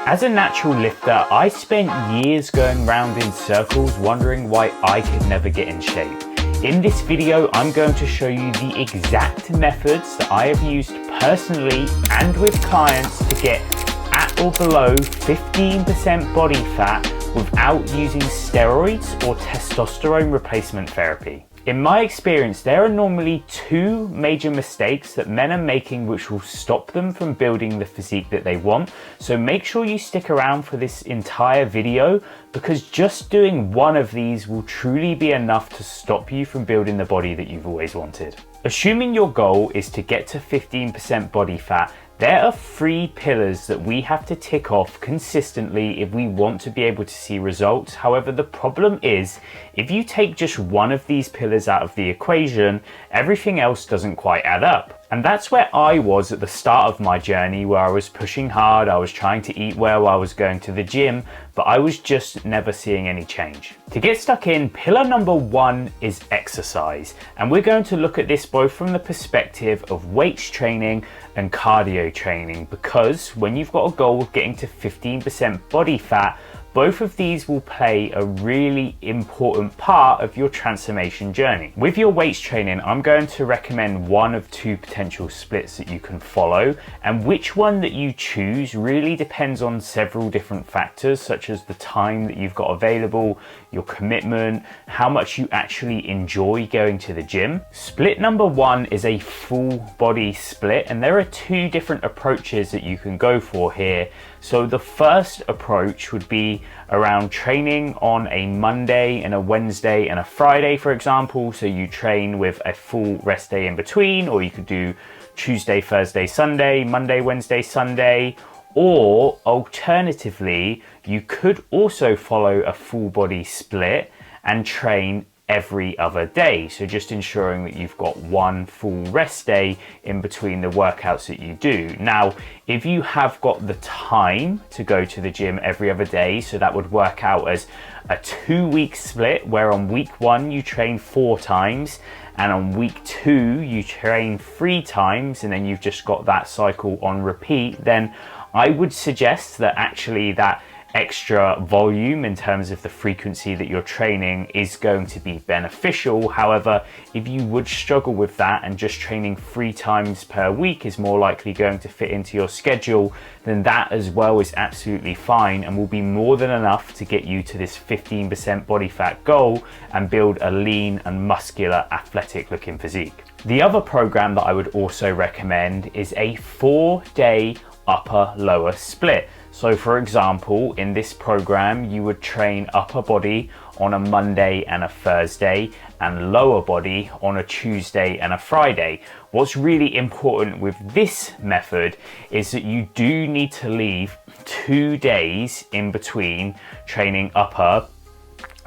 As a natural lifter, I spent years going round in circles wondering why I could never get in shape. In this video, I'm going to show you the exact methods that I have used personally and with clients to get at or below 15% body fat without using steroids or testosterone replacement therapy. In my experience, there are normally two major mistakes that men are making which will stop them from building the physique that they want. So make sure you stick around for this entire video, because just doing one of these will truly be enough to stop you from building the body that you've always wanted. Assuming your goal is to get to 15% body fat, there are 3 pillars that we have to tick off consistently if we want to be able to see results. However, the problem is, if you take just one of these pillars out of the equation, everything else doesn't quite add up. And that's where I was at the start of my journey, where I was pushing hard, I was trying to eat well, I was going to the gym, but I was just never seeing any change. To get stuck in, pillar number 1 is exercise. And we're going to look at this both from the perspective of weights training and cardio training, because when you've got a goal of getting to 15% body fat, both of these will play a really important part of your transformation journey. With your weights training, I'm going to recommend one of 2 potential splits that you can follow, and which one that you choose really depends on several different factors, such as the time that you've got available, your commitment, how much you actually enjoy going to the gym. Split number 1 is a full body split, and there are 2 different approaches that you can go for here. So the first approach would be around training on a Monday and a Wednesday and a Friday, for example. So you train with a full rest day in between, or you could do Tuesday, Thursday, Sunday, Monday, Wednesday, Sunday. Or alternatively, you could also follow a full body split and train every other day. So just ensuring that you've got one full rest day in between the workouts that you do. Now, if you have got the time to go to the gym every other day, so that would work out as a 2-week split, where on week 1 you train 4 times, and on week 2 you train 3 times, and then you've just got that cycle on repeat, then I would suggest that actually that extra volume in terms of the frequency that you're training is going to be beneficial. However, if you would struggle with that and just training 3 times per week is more likely going to fit into your schedule, then that as well is absolutely fine and will be more than enough to get you to this 15% body fat goal and build a lean and muscular, athletic looking physique. The other program that I would also recommend is a 4-day upper lower split. So for example, in this program, you would train upper body on a Monday and a Thursday, and lower body on a Tuesday and a Friday. What's really important with this method is that you do need to leave 2 days in between training upper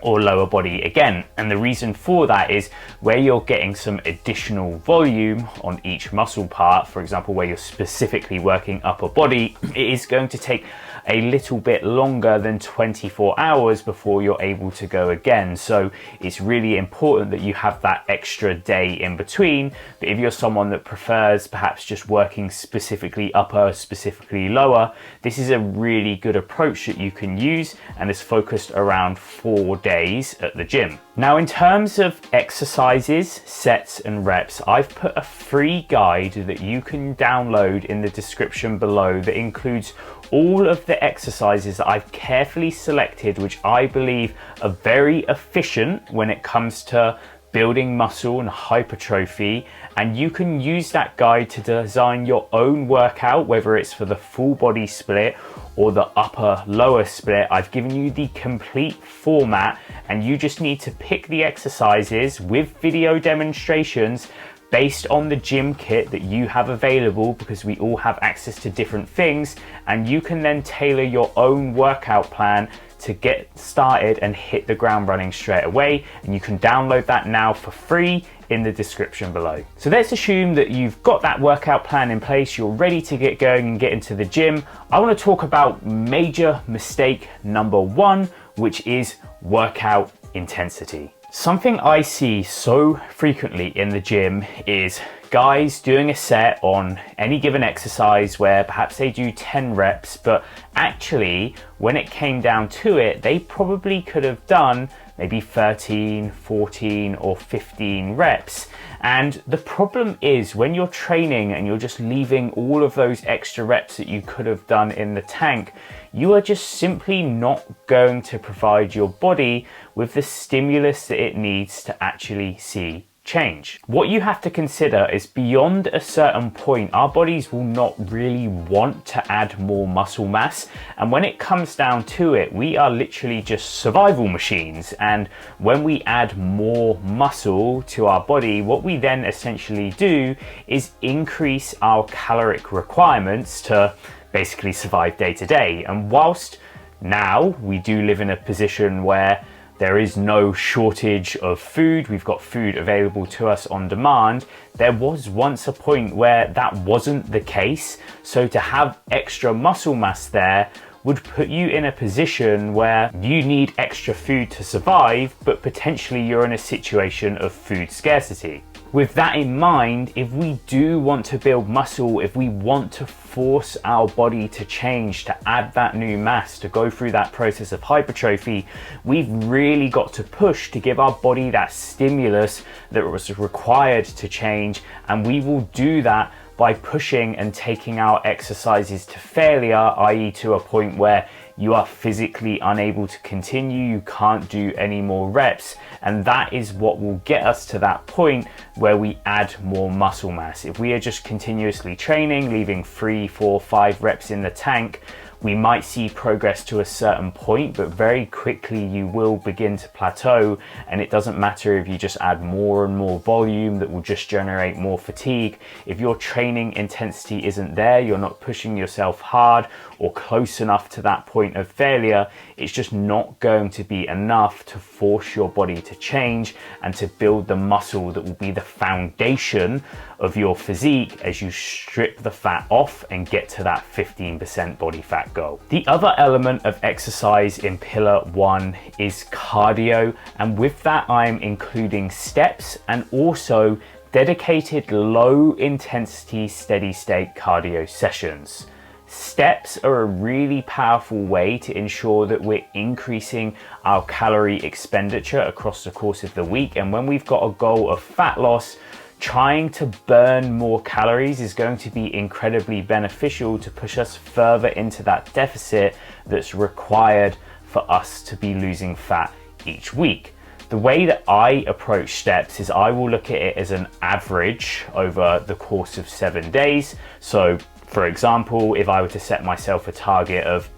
or lower body again. And the reason for that is where you're getting some additional volume on each muscle part, for example, where you're specifically working upper body, it is going to take a little bit longer than 24 hours before you're able to go again. So it's really important that you have that extra day in between. But if you're someone that prefers perhaps just working specifically upper, specifically lower, this is a really good approach that you can use, and is focused around 4 days at the gym. Now, in terms of exercises, sets and reps, I've put a free guide that you can download in the description below that includes all of the exercises that I've carefully selected, which I believe are very efficient when it comes to building muscle and hypertrophy. And you can use that guide to design your own workout, whether it's for the full body split or the upper lower split. I've given you the complete format, and you just need to pick the exercises with video demonstrations based on the gym kit that you have available, because we all have access to different things, and you can then tailor your own workout plan to get started and hit the ground running straight away. And you can download that now for free in the description below. So let's assume that you've got that workout plan in place, you're ready to get going and get into the gym. I want to talk about major mistake number 1, which is workout intensity. Something I see so frequently in the gym is guys doing a set on any given exercise where perhaps they do 10 reps, but actually when it came down to it, they probably could have done maybe 13, 14 or 15 reps. And the problem is when you're training and you're just leaving all of those extra reps that you could have done in the tank, you are just simply not going to provide your body with the stimulus that it needs to actually see change. What you have to consider is beyond a certain point, our bodies will not really want to add more muscle mass. And when it comes down to it, we are literally just survival machines. And when we add more muscle to our body, what we then essentially do is increase our caloric requirements to basically survive day to day. And whilst now we do live in a position where there is no shortage of food, we've got food available to us on demand, there was once a point where that wasn't the case. So to have extra muscle mass there would put you in a position where you need extra food to survive, but potentially you're in a situation of food scarcity. With that in mind, if we do want to build muscle, if we want to force our body to change, to add that new mass, to go through that process of hypertrophy, we've really got to push to give our body that stimulus that was required to change. And we will do that by pushing and taking our exercises to failure, i.e. to a point where you are physically unable to continue, you can't do any more reps. And that is what will get us to that point where we add more muscle mass. If we are just continuously training, leaving 3, 4, 5 reps in the tank, we might see progress to a certain point, but very quickly you will begin to plateau. And it doesn't matter if you just add more and more volume, that will just generate more fatigue. If your training intensity isn't there, you're not pushing yourself hard or close enough to that point of failure, it's just not going to be enough to force your body to change and to build the muscle that will be the foundation of your physique as you strip the fat off and get to that 15% body fat goal. The other element of exercise in pillar 1 is cardio, and with that I'm including steps and also dedicated low intensity steady state cardio sessions. Steps are a really powerful way to ensure that we're increasing our calorie expenditure across the course of the week. And when we've got a goal of fat loss, trying to burn more calories is going to be incredibly beneficial to push us further into that deficit that's required for us to be losing fat each week. The way that I approach steps is I will look at it as an average over the course of 7 days. So for example, if I were to set myself a target of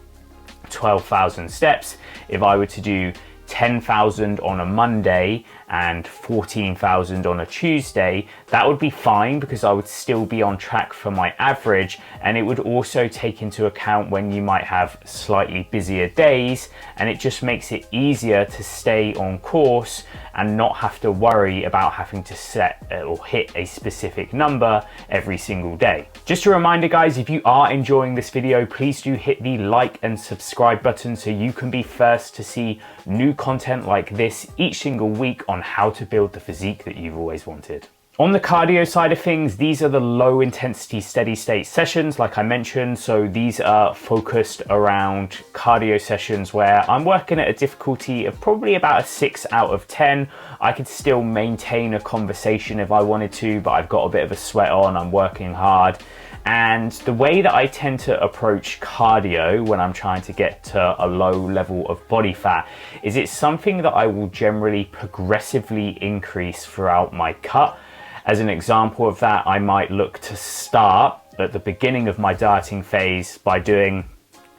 12,000 steps, if I were to do 10,000 on a Monday and 14,000 on a Tuesday, that would be fine because I would still be on track for my average. And it would also take into account when you might have slightly busier days, and it just makes it easier to stay on course and not have to worry about having to set or hit a specific number every single day. Just a reminder guys, if you are enjoying this video, please do hit the like and subscribe button so you can be first to see new content like this each single week on how to build the physique that you've always wanted. On the cardio side of things, these are the low intensity steady state sessions like I mentioned. So these are focused around cardio sessions where I'm working at a difficulty of probably about a 6 out of 10. I could still maintain a conversation if I wanted to, but I've got a bit of a sweat on, I'm working hard. And the way that I tend to approach cardio when I'm trying to get to a low level of body fat is it's something that I will generally progressively increase throughout my cut. As an example of that, I might look to start at the beginning of my dieting phase by doing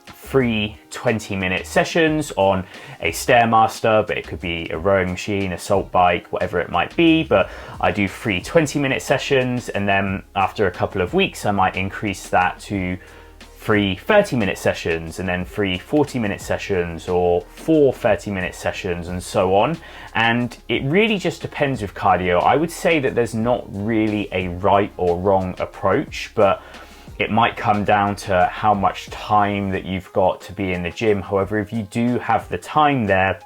3 20-minute sessions on a Stairmaster, but it could be a rowing machine, a salt bike, whatever it might be. But I do 3 20-minute sessions, and then after a couple of weeks, I might increase that to 3 30-minute sessions, and then 3 40-minute sessions, or 4 30-minute sessions, and so on. And it really just depends with cardio. I would say that there's not really a right or wrong approach, but it might come down to how much time that you've got to be in the gym. However, if you do have the time there,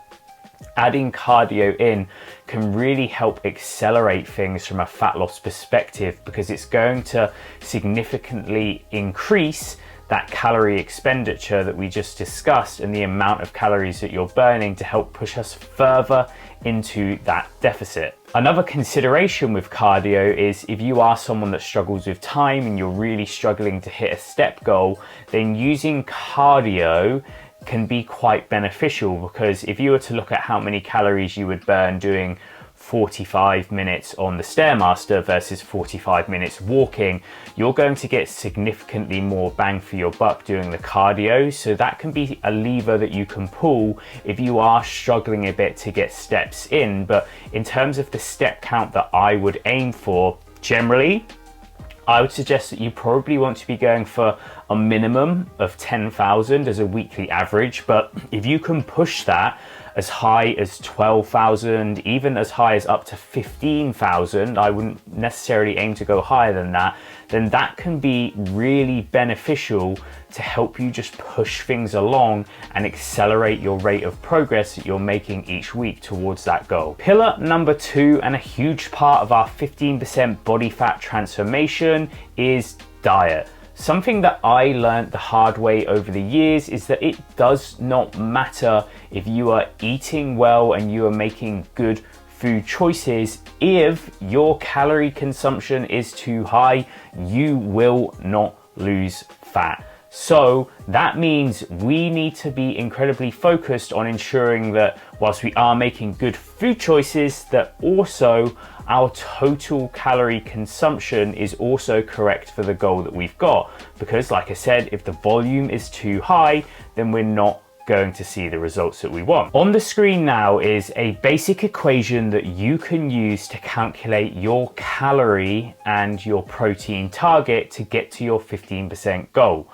adding cardio in can really help accelerate things from a fat loss perspective, because it's going to significantly increase that calorie expenditure that we just discussed and the amount of calories that you're burning to help push us further into that deficit. Another consideration with cardio is if you are someone that struggles with time and you're really struggling to hit a step goal, then using cardio can be quite beneficial, because if you were to look at how many calories you would burn doing 45 minutes on the Stairmaster versus 45 minutes walking, you're going to get significantly more bang for your buck doing the cardio. So that can be a lever that you can pull if you are struggling a bit to get steps in. But in terms of the step count that I would aim for, generally, I would suggest that you probably want to be going for a minimum of 10,000 as a weekly average. But if you can push that as high as 12,000, even as high as up to 15,000, I wouldn't necessarily aim to go higher than that, then that can be really beneficial to help you just push things along and accelerate your rate of progress that you're making each week towards that goal. Pillar number 2, and a huge part of our 15% body fat transformation, is diet. Something that I learned the hard way over the years is that it does not matter if you are eating well and you are making good food choices. If your calorie consumption is too high, you will not lose fat. So that means we need to be incredibly focused on ensuring that whilst we are making good food choices, that also our total calorie consumption is also correct for the goal that we've got. Because like I said, if the volume is too high, then we're not going to see the results that we want. On the screen now is a basic equation that you can use to calculate your calorie and your protein target to get to your 15% goal.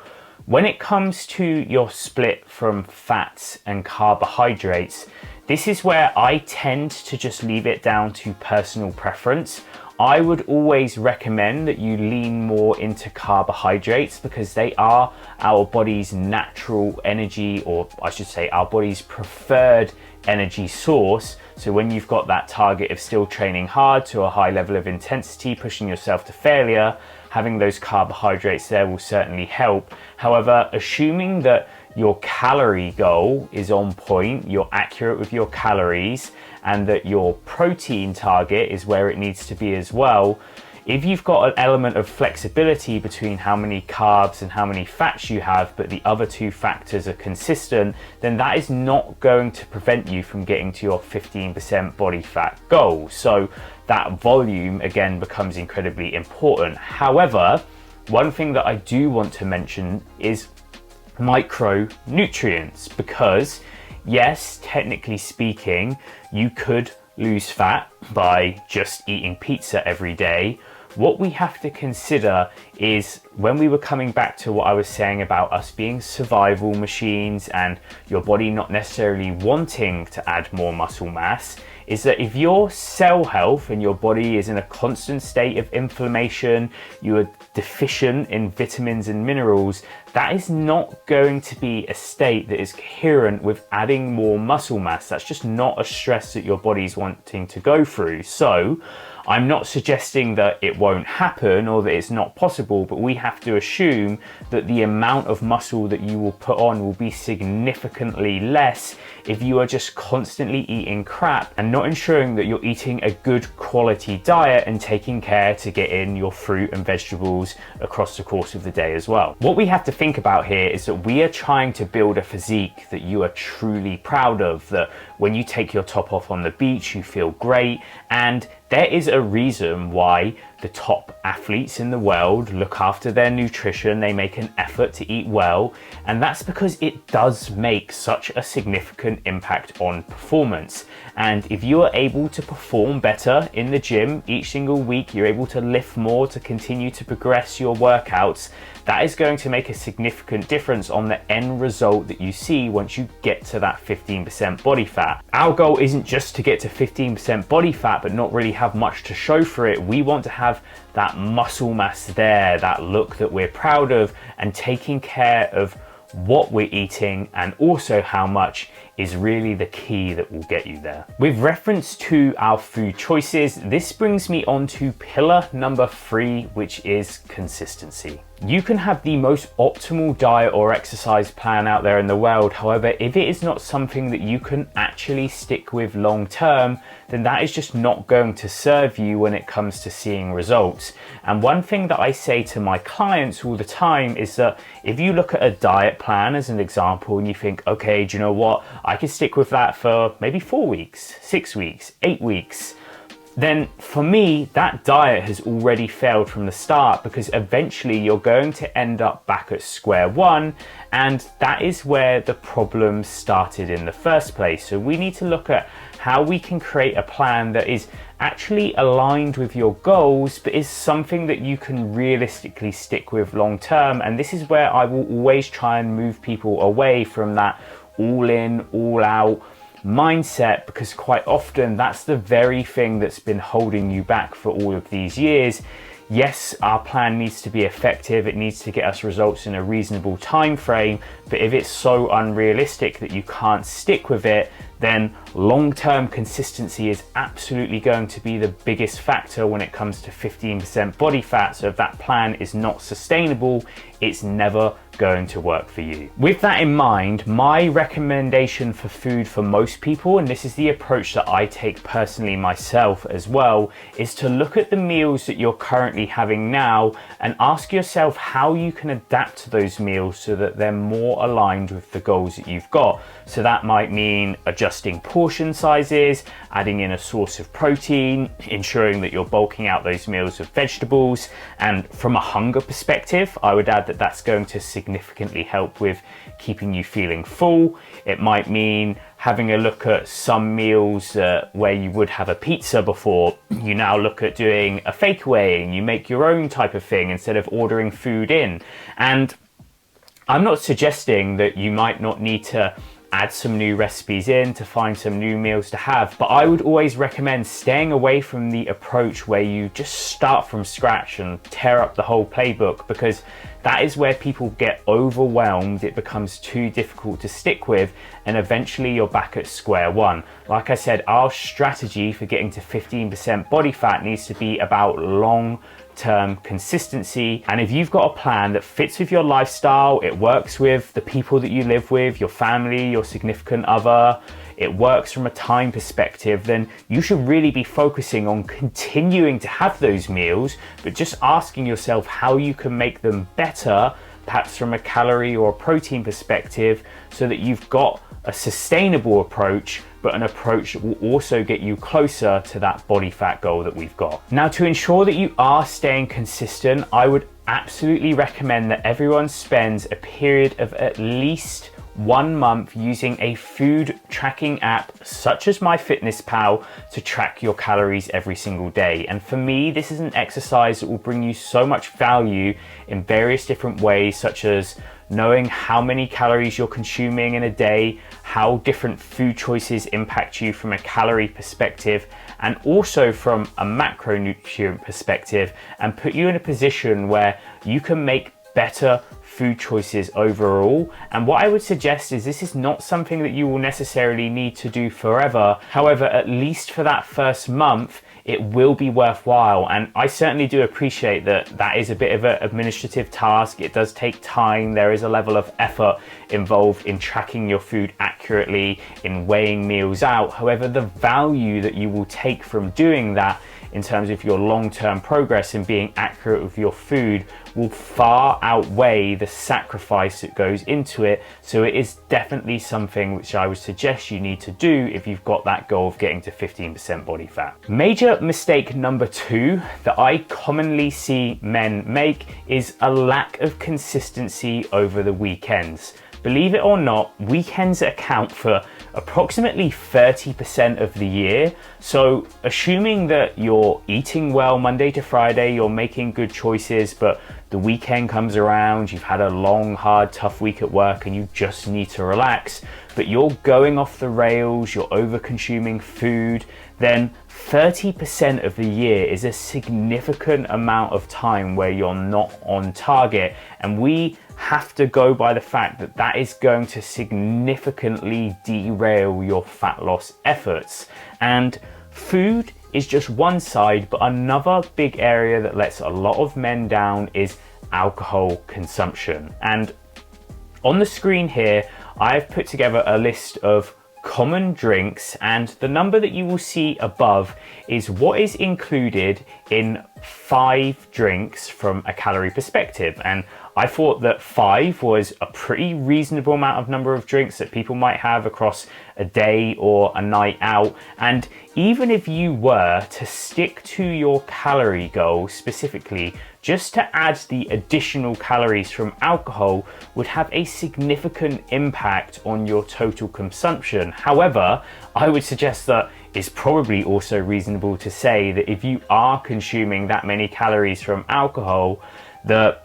When it comes to your split from fats and carbohydrates, this is where I tend to just leave it down to personal preference. I would always recommend that you lean more into carbohydrates, because they are our body's natural energy, or I should say our body's preferred energy source. So when you've got that target of still training hard to a high level of intensity, pushing yourself to failure, having those carbohydrates there will certainly help. However, assuming that your calorie goal is on point, you're accurate with your calories, and that your protein target is where it needs to be as well, if you've got an element of flexibility between how many carbs and how many fats you have, but the other two factors are consistent, then that is not going to prevent you from getting to your 15% body fat goal. So that volume again becomes incredibly important. However, one thing that I do want to mention is micronutrients, because yes, technically speaking, you could lose fat by just eating pizza every day. What we have to consider is, when we were coming back to what I was saying about us being survival machines and your body not necessarily wanting to add more muscle mass, is that if your cell health and your body is in a constant state of inflammation, you are deficient in vitamins and minerals, that is not going to be a state that is coherent with adding more muscle mass. That's just not a stress that your body's wanting to go through. So I'm not suggesting that it won't happen or that it's not possible, but we have to assume that the amount of muscle that you will put on will be significantly less if you are just constantly eating crap and not ensuring that you're eating a good quality diet and taking care to get in your fruit and vegetables across the course of the day as well. What we have to think about here is that we are trying to build a physique that you are truly proud of, that when you take your top off on the beach, you feel great. And there is a reason why the top athletes in the world look after their nutrition. They make an effort to eat well, and that's because it does make such a significant impact on performance. And if you are able to perform better in the gym each single week, you're able to lift more to continue to progress your workouts, that is going to make a significant difference on the end result that you see once you get to that 15% body fat. Our goal isn't just to get to 15% body fat but not really have much to show for it. We want to have that muscle mass there, that look that we're proud of, and taking care of what we're eating, and also how much is really the key that will get you there. With reference to our food choices, this brings me on to pillar number 3, which is consistency. You can have the most optimal diet or exercise plan out there in the world. However, if it is not something that you can actually stick with long term, then that is just not going to serve you when it comes to seeing results. And one thing that I say to my clients all the time is that if you look at a diet plan as an example and you think, okay, do you know what? I can stick with that for maybe 4 weeks, 6 weeks, 8 weeks. Then for me, that diet has already failed from the start, because eventually you're going to end up back at square one, and that is where the problem started in the first place. So we need to look at how we can create a plan that is actually aligned with your goals, but is something that you can realistically stick with long term. And this is where I will always try and move people away from that all in, all out mindset, because quite often that's the very thing that's been holding you back for all of these years. Yes, our plan needs to be effective, it needs to get us results in a reasonable time frame, but if it's so unrealistic that you can't stick with it, then long-term consistency is absolutely going to be the biggest factor when it comes to 15% body fat. So if that plan is not sustainable, it's never going to work for you. With that in mind, my recommendation for food for most people, and this is the approach that I take personally myself as well, is to look at the meals that you're currently having now and ask yourself how you can adapt to those meals so that they're more aligned with the goals that you've got. So that might mean adjusting portion sizes, adding in a source of protein, ensuring that you're bulking out those meals with vegetables. And from a hunger perspective, I would add that that's going to significantly help with keeping you feeling full. It might mean having a look at some meals where you would have a pizza before, you now look at doing a fakeaway and you make your own type of thing instead of ordering food in. And I'm not suggesting that you might not need to add some new recipes in to find some new meals to have, but I would always recommend staying away from the approach where you just start from scratch and tear up the whole playbook, because that is where people get overwhelmed. It becomes too difficult to stick with, and eventually you're back at square one. Like I said, our strategy for getting to 15% body fat needs to be about long-term consistency. And if you've got a plan that fits with your lifestyle, it works with the people that you live with, your family, your significant other, it works from a time perspective, then you should really be focusing on continuing to have those meals, but just asking yourself how you can make them better, perhaps from a calorie or a protein perspective, so that you've got a sustainable approach, but an approach that will also get you closer to that body fat goal that we've got. Now, to ensure that you are staying consistent, I would absolutely recommend that everyone spends a period of at least 1 month using a food tracking app such as MyFitnessPal to track your calories every single day. And for me, this is an exercise that will bring you so much value in various different ways, such as knowing how many calories you're consuming in a day, how different food choices impact you from a calorie perspective, and also from a macronutrient perspective, and put you in a position where you can make better food choices overall. And what I would suggest is this is not something that you will necessarily need to do forever. However, at least for that first month, it will be worthwhile. And I certainly do appreciate that that is a bit of an administrative task. It does take time. There is a level of effort involved in tracking your food accurately, in weighing meals out. However, the value that you will take from doing that in terms of your long-term progress and being accurate with your food will far outweigh the sacrifice that goes into it. So it is definitely something which I would suggest you need to do if you've got that goal of getting to 15% body fat. Major mistake number 2 that I commonly see men make is a lack of consistency over the weekends. Believe it or not, weekends account for approximately 30% of the year. So assuming that you're eating well Monday to Friday, you're making good choices, but the weekend comes around, you've had a long, hard, tough week at work and you just need to relax, but you're going off the rails, you're over consuming food, then 30% of the year is a significant amount of time where you're not on target. And we have to go by the fact that that is going to significantly derail your fat loss efforts. And food is just one side, but another big area that lets a lot of men down is alcohol consumption. And on the screen here, I've put together a list of common drinks, and the number that you will see above is what is included in 5 drinks from a calorie perspective. And I thought that 5 was a pretty reasonable amount of number of drinks that people might have across a day or a night out. And even if you were to stick to your calorie goal specifically, just to add the additional calories from alcohol would have a significant impact on your total consumption. However, I would suggest that it's probably also reasonable to say that if you are consuming that many calories from alcohol, that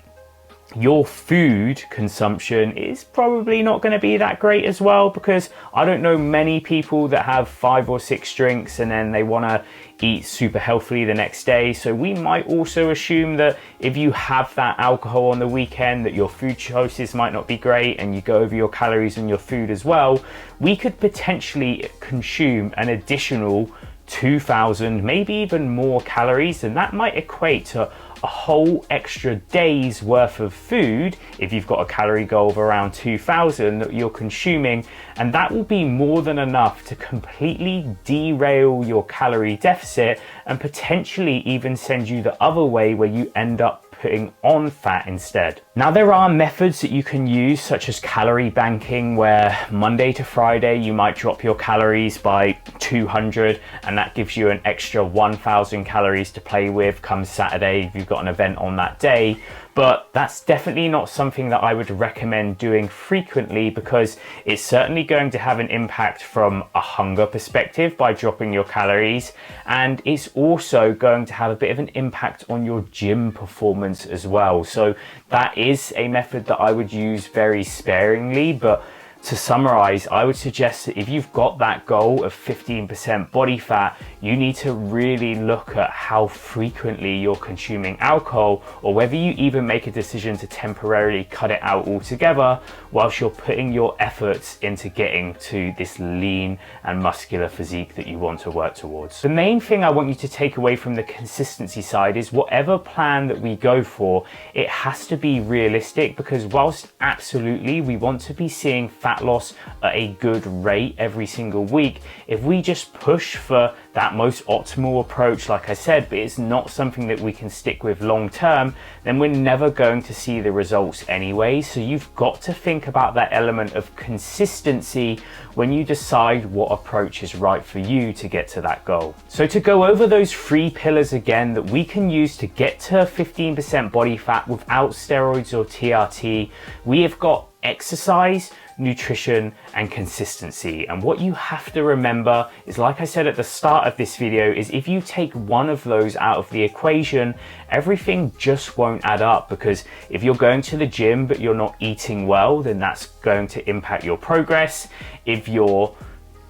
your food consumption is probably not going to be that great as well, because I don't know many people that have 5 or 6 drinks and then they want to eat super healthily the next day. So we might also assume that if you have that alcohol on the weekend, that your food choices might not be great and you go over your calories and your food as well. We could potentially consume an additional 2,000, maybe even more calories, and that might equate to a whole extra day's worth of food if you've got a calorie goal of around 2,000 that you're consuming, and that will be more than enough to completely derail your calorie deficit and potentially even send you the other way where you end up putting on fat instead. Now, there are methods that you can use, such as calorie banking, where Monday to Friday you might drop your calories by 200, and that gives you an extra 1,000 calories to play with come Saturday if you've got an event on that day. But that's definitely not something that I would recommend doing frequently, because it's certainly going to have an impact from a hunger perspective by dropping your calories, and it's also going to have a bit of an impact on your gym performance as well. So that is a method that I would use very sparingly. But to summarize, I would suggest that if you've got that goal of 15% body fat, you need to really look at how frequently you're consuming alcohol, or whether you even make a decision to temporarily cut it out altogether whilst you're putting your efforts into getting to this lean and muscular physique that you want to work towards. The main thing I want you to take away from the consistency side is whatever plan that we go for, it has to be realistic, because whilst absolutely we want to be seeing fat loss at a good rate every single week, if we just push for that most optimal approach, like I said, but it's not something that we can stick with long term, then we're never going to see the results anyway. So you've got to think about that element of consistency when you decide what approach is right for you to get to that goal. So to go over those 3 pillars again that we can use to get to 15% body fat without steroids or TRT, we have got exercise, nutrition, and consistency. And what you have to remember is, like I said at the start of this video, is if you take one of those out of the equation, everything just won't add up. Because if you're going to the gym but you're not eating well, then that's going to impact your progress. If you're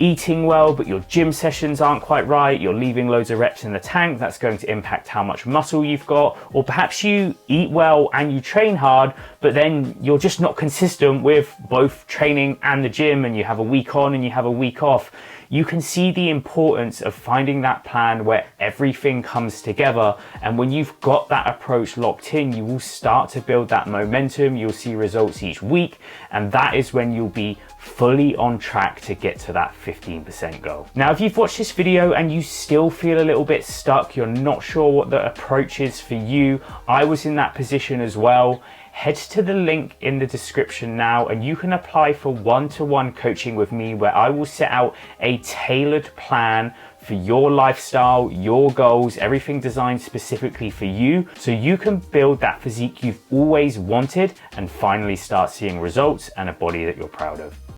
eating well but your gym sessions aren't quite right, you're leaving loads of reps in the tank, that's going to impact how much muscle you've got. Or perhaps you eat well and you train hard, but then you're just not consistent with both training and the gym, and you have a week on and you have a week off. You can see the importance of finding that plan where everything comes together, and when you've got that approach locked in, you will start to build that momentum. You'll see results each week, and that is when you'll be fully on track to get to that 15% goal. Now, if you've watched this video and you still feel a little bit stuck, you're not sure what the approach is for you, I was in that position as well. Head to the link in the description now and you can apply for one-to-one coaching with me, where I will set out a tailored plan for your lifestyle, your goals, everything designed specifically for you, so you can build that physique you've always wanted and finally start seeing results and a body that you're proud of.